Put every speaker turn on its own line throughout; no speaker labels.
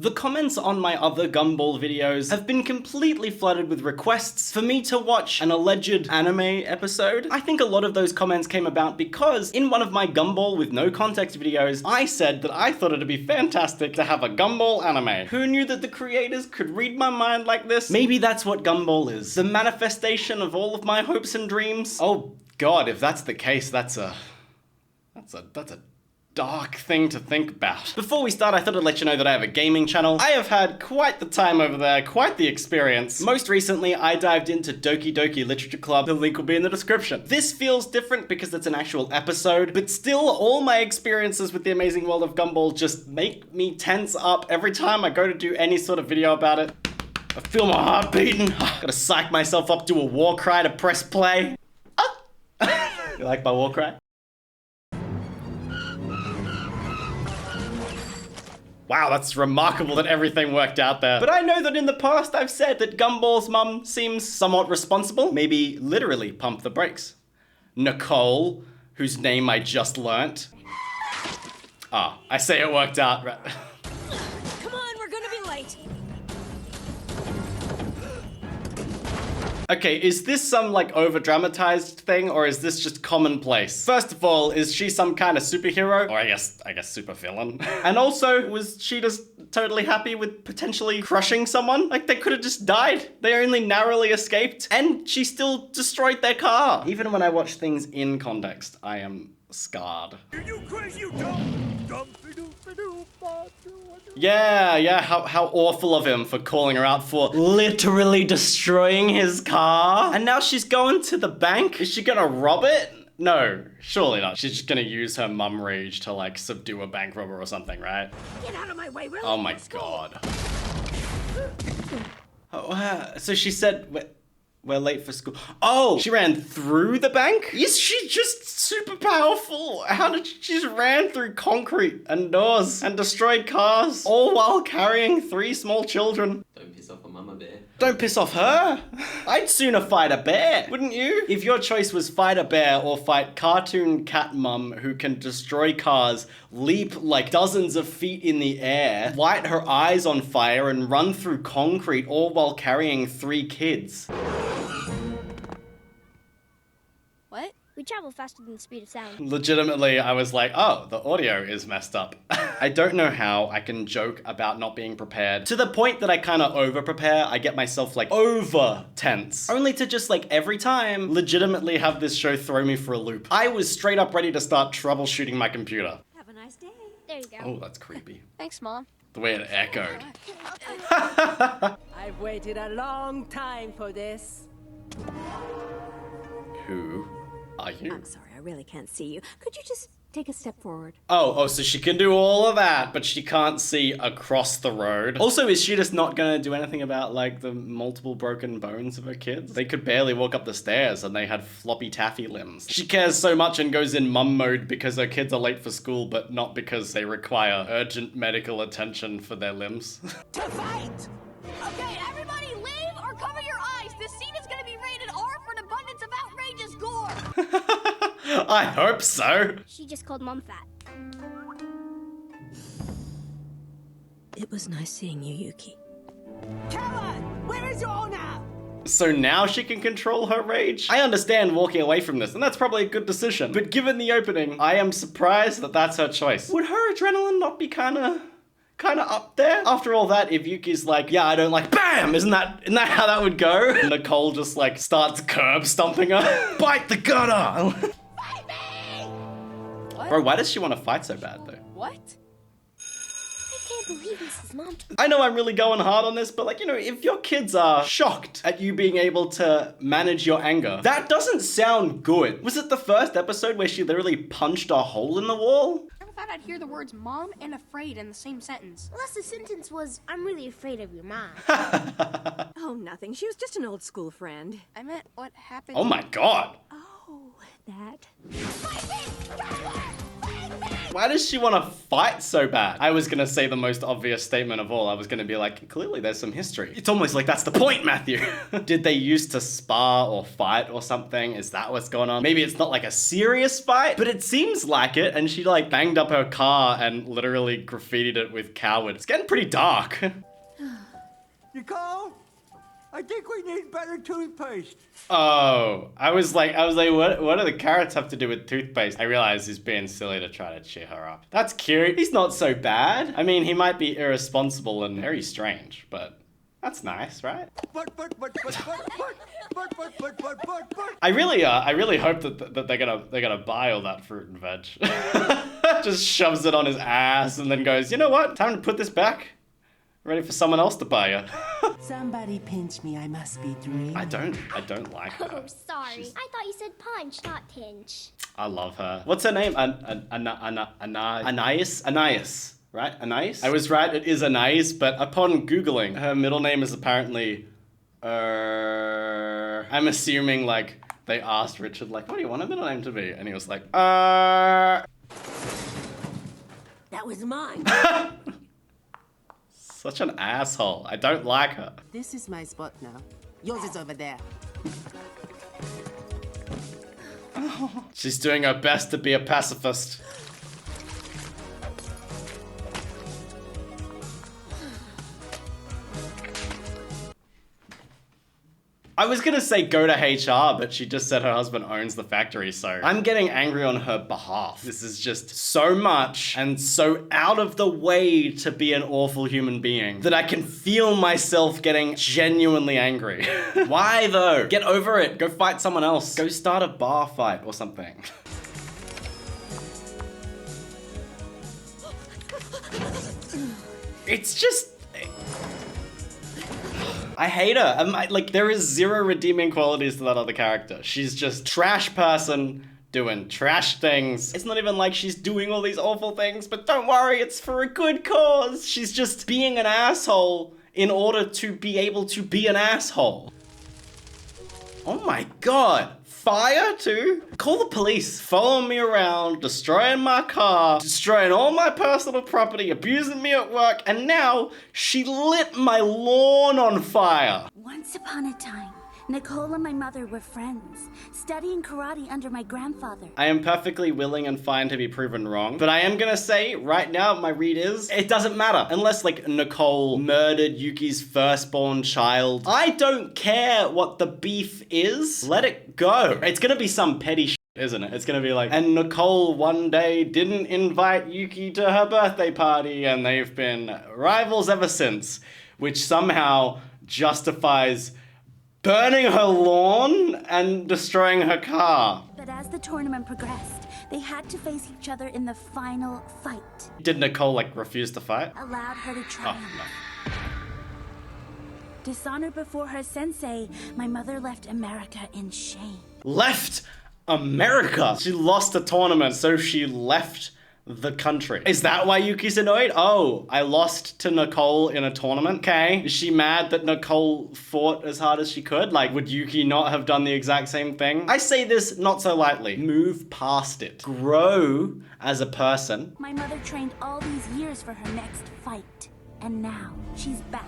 The comments on my other Gumball videos have been completely flooded with requests for me to watch an alleged anime episode. I think a lot of those comments came about because in one of my Gumball with no context videos, I said that I thought it'd be fantastic to have a Gumball anime. Who knew that the creators could read my mind like this? Maybe that's what Gumball is. The manifestation of all of my hopes and dreams. Oh God, if that's the case, that's a dark thing to think about. Before we start, I thought I'd let you know that I have a gaming channel. I have had quite the time over there, quite the experience. Most recently, I dived into Doki Doki Literature Club. The link will be in the description. This feels different because it's an actual episode, but still, all my experiences with the amazing world of Gumball just make me tense up every time I go to do any sort of video about it. I feel my heart beating. Gotta psych myself up to a war cry to press play. You like my war cry? Wow, that's remarkable that everything worked out there. But I know that in the past I've said that Gumball's mum seems somewhat responsible. Maybe literally pump the brakes. Nicole, whose name I just learnt. Ah, I say it worked out.
Come on, we're gonna be late.
Okay, is this some like over-dramatized thing or is this just commonplace? First of all, is she some kind of superhero? Or I guess super villain. And also, was she just totally happy with potentially crushing someone? Like they could have just died. They only narrowly escaped and she still destroyed their car. Even when I watch things in context, I am scarred.
You crazy, you dumb.
Yeah, how awful of him for calling her out for literally destroying his car. And now she's going to the bank? Is she gonna rob it? No, surely not. She's just gonna use her mum rage to like subdue a bank robber or something, right?
Get out of my way, really?
Oh my God. Oh, so she said, we're late for school. Oh, she ran through the bank? Is she just super powerful? How did she just ran through concrete and doors and destroyed cars, all while carrying 3 small children?
Don't piss off a mama bear.
Don't piss off her. I'd sooner fight a bear, wouldn't you? If your choice was fight a bear or fight cartoon cat mum who can destroy cars, leap like dozens of feet in the air, light her eyes on fire and run through concrete all while carrying 3 kids.
What? We travel faster than the speed of sound.
Legitimately, I was like, oh, the audio is messed up. I don't know how I can joke about not being prepared to the point that I kind of over-prepare. I get myself like over-tense. Only to just like every time legitimately have this show throw me for a loop. I was straight up ready to start troubleshooting my computer.
Have a nice day. There you go.
Oh, that's creepy.
Thanks, Mom.
The way it echoed.
I've waited a long time for this.
Who are you?
I'm sorry, I really can't see you. Could you just take a step forward?
Oh, so she can do all of that, but she can't see across the road. Also, is she just not gonna do anything about like the multiple broken bones of her kids? They could barely walk up the stairs and they had floppy taffy limbs. She cares so much and goes in mum mode because her kids are late for school, but not because they require urgent medical attention for their limbs.
To fight!
Okay, everybody leave or cover your eyes. This scene is gonna be rated R for an abundance of outrageous gore.
I hope so.
She just called Mom fat.
It was nice seeing you, Yuki.
Karen, where is your honor?
So now she can control her rage? I understand walking away from this, and that's probably a good decision. But given the opening, I am surprised that that's her choice. Would her adrenaline not be kinda up there? After all that, if Yuki's like, yeah, I don't like, BAM! Isn't that how that would go? Nicole just like starts curb stomping her. Bite the gutter!
Fight me! What?
Bro, why does she want to fight so bad though?
What? I can't believe this is Mom.
I know I'm really going hard on this, but like, you know, if your kids are shocked at you being able to manage your anger, that doesn't sound good. Was it the first episode where she literally punched a hole in the wall?
Never thought I'd hear the words mom and afraid in the same sentence.
Unless the sentence was, I'm really afraid of your mom.
Oh, nothing. She was just an old school friend.
I meant what happened.
Oh my God.
Oh, that.
Fight me! Tyler! Fight me!
Why does she want to fight so bad? I was gonna say the most obvious statement of all. I was gonna be like, clearly there's some history. It's almost like that's the point, Matthew. Did they used to spar or fight or something? Is that what's going on? Maybe it's not like a serious fight, but it seems like it. And she like banged up her car and literally graffitied it with coward. It's getting pretty dark.
Nicole, I think we need better toothpaste.
Oh, I was like, what do the carrots have to do with toothpaste? I realized he's being silly to try to cheer her up. That's cute. He's not so bad. I mean, he might be irresponsible and very strange, but that's nice, right?
But.
I really hope that they're gonna buy all that fruit and veg. Just shoves it on his ass and then goes, you know what? Time to put this back. Ready for someone else to buy you.
Somebody pinch me, I must be dreaming.
I don't like her.
Oh, sorry. I thought you said punch, not pinch.
I love her. What's her name? Anais? Anais, right? Anais? I was right, it is Anais, but upon Googling, her middle name is apparently, I'm assuming like they asked Richard, like, what do you want a middle name to be? And he was like,
That was mine.
Such an asshole. I don't like her.
This is my spot now. Yours is over there.
She's doing her best to be a pacifist. I was gonna say go to HR, but she just said her husband owns the factory, so I'm getting angry on her behalf. This is just so much and so out of the way to be an awful human being that I can feel myself getting genuinely angry. Why though? Get over it. Go fight someone else. Go start a bar fight or something. It's just... I hate her. Like, there is zero redeeming qualities to that other character. She's just trash person doing trash things. It's not even like she's doing all these awful things, but don't worry, it's for a good cause. She's just being an asshole in order to be able to be an asshole. Oh my god. Fire too? Call the police. Following me around, destroying my car, destroying all my personal property, abusing me at work, and now she lit my lawn on fire.
Once upon a time, Nicole and my mother were friends, studying karate under my grandfather.
I am perfectly willing and fine to be proven wrong, but I am gonna say right now, my read is, it doesn't matter. Unless like Nicole murdered Yuki's firstborn child. I don't care what the beef is. Let it go. It's gonna be some petty shit, isn't it? It's gonna be like, and Nicole one day didn't invite Yuki to her birthday party and they've been rivals ever since, which somehow justifies burning her lawn and destroying her car.
But as the tournament progressed, they had to face each other in the final fight.
Did Nicole like refuse to fight?
Allowed her to triumph.
No.
Dishonored before her sensei, my mother left America in shame.
Left America? She lost a tournament, so she left the country. Is that why Yuki's annoyed? Oh, I lost to Nicole in a tournament? Okay. Is she mad that Nicole fought as hard as she could? Like, would Yuki not have done the exact same thing? I say this not so lightly. Move past it. Grow as a person.
My mother trained all these years for her next fight. And now she's back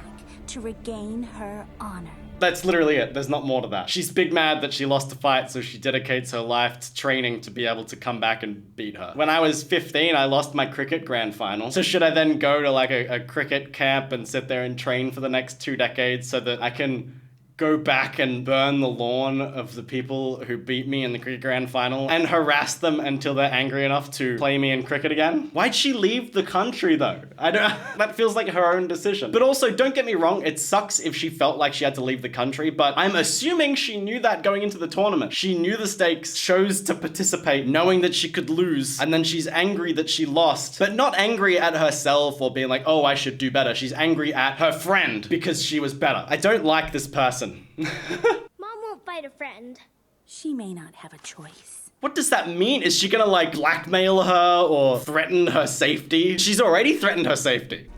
to regain her honor.
That's literally it. There's not more to that. She's big mad that she lost a fight, so she dedicates her life to training to be able to come back and beat her. When I was 15, I lost my cricket grand final. So should I then go to like a cricket camp and sit there and train for the next 2 decades so that I can go back and burn the lawn of the people who beat me in the cricket grand final and harass them until they're angry enough to play me in cricket again? Why'd she leave the country though? That feels like her own decision. But also, don't get me wrong, it sucks if she felt like she had to leave the country, but I'm assuming she knew that going into the tournament. She knew the stakes, chose to participate, knowing that she could lose, and then she's angry that she lost, but not angry at herself or being like, oh, I should do better. She's angry at her friend because she was better. I don't like this person.
Mom won't fight a friend.
She may not have a choice.
What does that mean? Is she gonna like blackmail her or threaten her safety? She's already threatened her safety.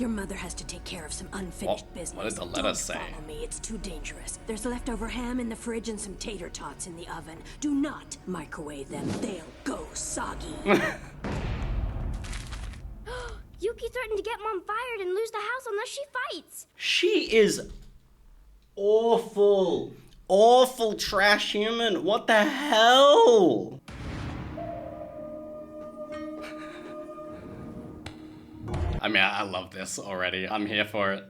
Your mother has to take care of some unfinished business.
What did the letter
Don't
say?
follow me, it's too dangerous. There's leftover ham in the fridge and some tater tots in the oven. Do not microwave them, they'll go soggy.
Yuki threatened to get Mom fired and lose the house unless she fights.
She is awful. Awful trash human. What the hell? I mean, I love this already. I'm here for it.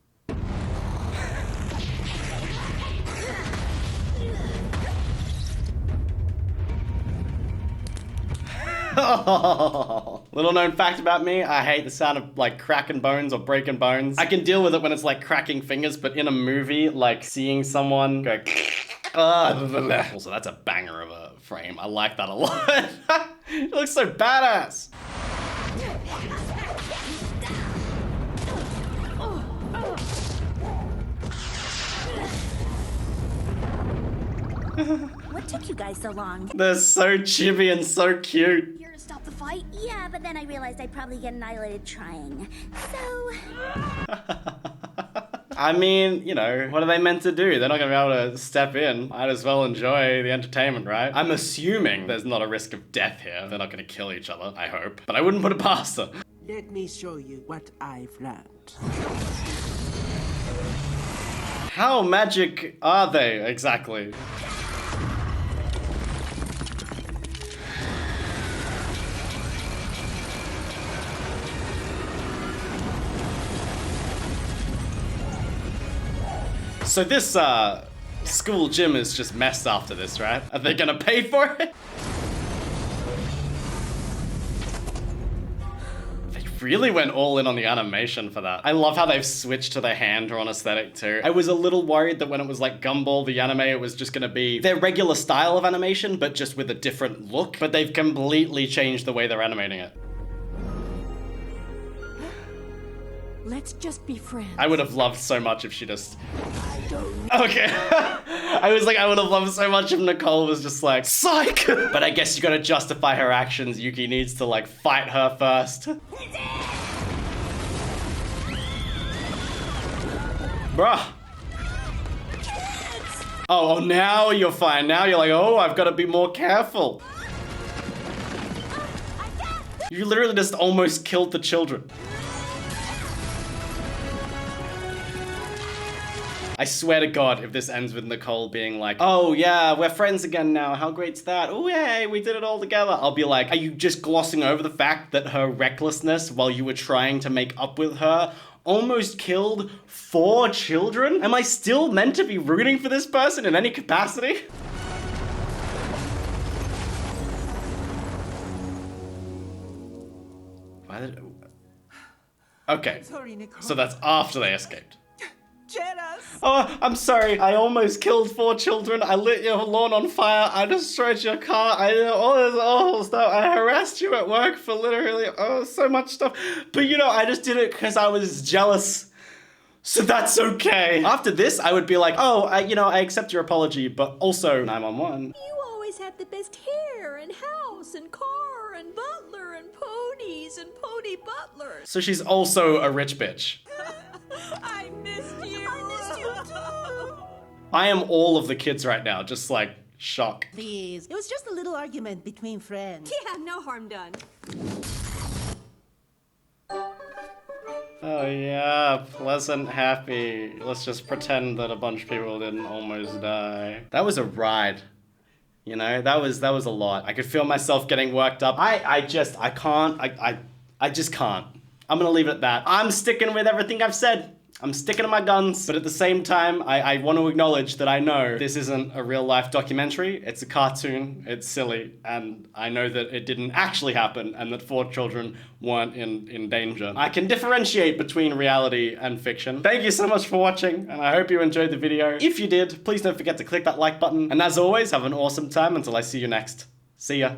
Little known fact about me, I hate the sound of like cracking bones or breaking bones. I can deal with it when it's like cracking fingers, but in a movie, like seeing someone go also, that's a banger of a frame. I like that a lot. It looks so badass.
What took you guys so long?
They're so chibi and so cute.
Here to stop the fight?
Yeah, but then I realized I'd probably get annihilated trying. So...
I mean, you know, what are they meant to do? They're not gonna be able to step in. Might as well enjoy the entertainment, right? I'm assuming there's not a risk of death here. They're not gonna kill each other, I hope. But I wouldn't put it past them.
Let me show you what I've learned.
How magic are they, exactly? So this, school gym is just messed after this, right? Are they gonna pay for it? They really went all in on the animation for that. I love how they've switched to the hand-drawn aesthetic too. I was a little worried that when it was like Gumball, the anime, it was just gonna be their regular style of animation, but just with a different look. But they've completely changed the way they're animating it.
Let's just be friends.
I would have loved so much if she just... Okay. I was like, I would have loved so much if Nicole was just like, psych! But I guess you gotta justify her actions. Yuki needs to like fight her first. Bruh. Oh, now you're fine. Now you're like, oh, I've gotta be more careful. You literally just almost killed the children. I swear to God, if this ends with Nicole being like, oh yeah, we're friends again now, how great's that? Oh yay, we did it all together. I'll be like, are you just glossing over the fact that her recklessness while you were trying to make up with her almost killed 4 children? Am I still meant to be rooting for this person in any capacity? Why did... Okay,
Sorry, Nicole.
so that's after they escaped.
Jealous.
Oh, I'm sorry. I almost killed 4 children. I lit your lawn on fire. I destroyed your car. I did all this awful stuff. I harassed you at work for literally so much stuff. But you know, I just did it because I was jealous. So that's okay. After this, I would be like, oh, I accept your apology, but also 911.
You always had the best hair and house and car and butler and ponies and pony butlers.
So she's also a rich bitch.
I missed you. I missed you too.
I am all of the kids right now, just like shock.
Please. It was just a little argument between friends.
Yeah, no harm done.
Oh yeah, pleasant, happy. Let's just pretend that a bunch of people didn't almost die. That was a ride. You know, that was a lot. I could feel myself getting worked up. I just can't. I just can't. I'm gonna leave it at that. I'm sticking with everything I've said. I'm sticking to my guns, but at the same time, I want to acknowledge that I know this isn't a real life documentary. It's a cartoon, it's silly, and I know that it didn't actually happen and that 4 children weren't in danger. I can differentiate between reality and fiction. Thank you so much for watching, and I hope you enjoyed the video. If you did, please don't forget to click that like button, and as always, have an awesome time until I see you next. See ya.